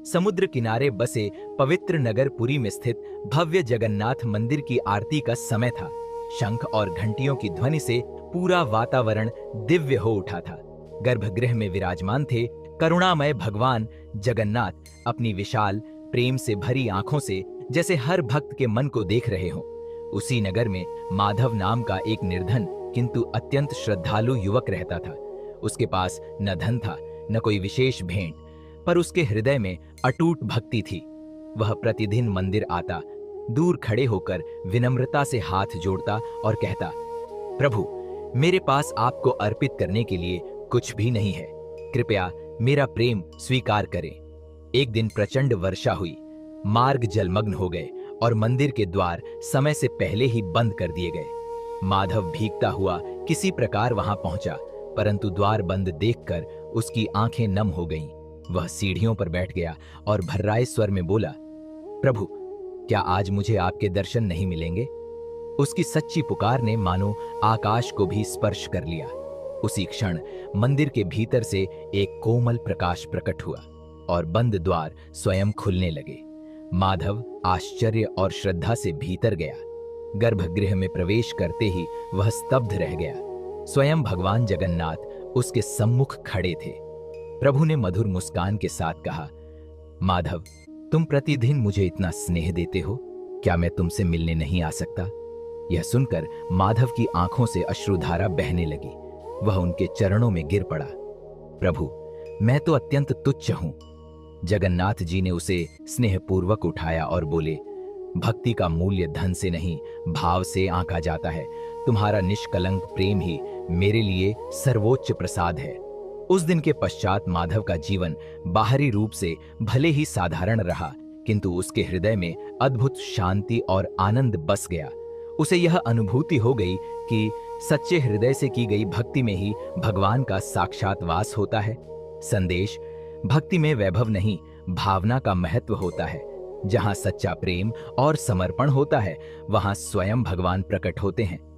समुद्र किनारे बसे पवित्र नगर पुरी में स्थित भव्य जगन्नाथ मंदिर की आरती का समय था। शंख और घंटियों की ध्वनि से पूरा वातावरण दिव्य हो उठा था। गर्भगृह में विराजमान थे करुणामय भगवान जगन्नाथ अपनी विशाल प्रेम से भरी आंखों से जैसे हर भक्त के मन को देख रहे हों। उसी नगर में माधव नाम का एक निर्धन किंतु अत्यंत श्रद्धालु युवक रहता था। उसके पास न धन था न कोई विशेष भेंट, पर उसके हृदय में अटूट भक्ति थी। वह प्रतिदिन मंदिर आता, दूर खड़े होकर विनम्रता से हाथ जोड़ता और कहता, प्रभु, मेरे पास आपको अर्पित करने के लिए कुछ भी नहीं है, कृपया मेरा प्रेम स्वीकार करें। एक दिन प्रचंड वर्षा हुई, मार्ग जलमग्न हो गए और मंदिर के द्वार समय से पहले ही बंद कर दिए गए। माधव भीगता हुआ किसी प्रकार वहां पहुंचा, परंतु द्वार बंद देखकर उसकी आंखें नम हो गईं। वह सीढ़ियों पर बैठ गया और भर्राए स्वर में बोला, प्रभु, क्या आज मुझे आपके दर्शन नहीं मिलेंगे? उसकी सच्ची पुकार ने मानो आकाश को भी स्पर्श कर लिया। उसी क्षण मंदिर के भीतर से एक कोमल प्रकाश प्रकट हुआ और बंद द्वार स्वयं खुलने लगे। माधव आश्चर्य और श्रद्धा से भीतर गया। गर्भगृह में प्रवेश करते ही वह स्तब्ध रह गया। स्वयं भगवान जगन्नाथ उसके सम्मुख खड़े थे। प्रभु ने मधुर मुस्कान के साथ कहा, माधव, तुम प्रतिदिन मुझे इतना स्नेह देते हो, क्या मैं तुमसे मिलने नहीं आ सकता? यह सुनकर माधव की आंखों से अश्रुधारा बहने लगी। वह उनके चरणों में गिर पड़ा। प्रभु, मैं तो अत्यंत तुच्छ हूं। जगन्नाथ जी ने उसे स्नेहपूर्वक उठाया और बोले, भक्ति का मूल्य धन से नहीं, भाव से आंका जाता है। तुम्हारा निष्कलंक प्रेम ही मेरे लिए सर्वोच्च प्रसाद है। उस दिन के पश्चात माधव का जीवन बाहरी रूप से भले ही साधारण रहा, किंतु उसके हृदय में अद्भुत शांति और आनंद बस गया। उसे यह अनुभूति हो गई कि सच्चे हृदय से की गई भक्ति में ही भगवान का साक्षात वास होता है। संदेश, भक्ति में वैभव नहीं, भावना का महत्व होता है। जहां सच्चा प्रेम और समर्पण होता है, वहां स्वयं भगवान प्रकट होते हैं।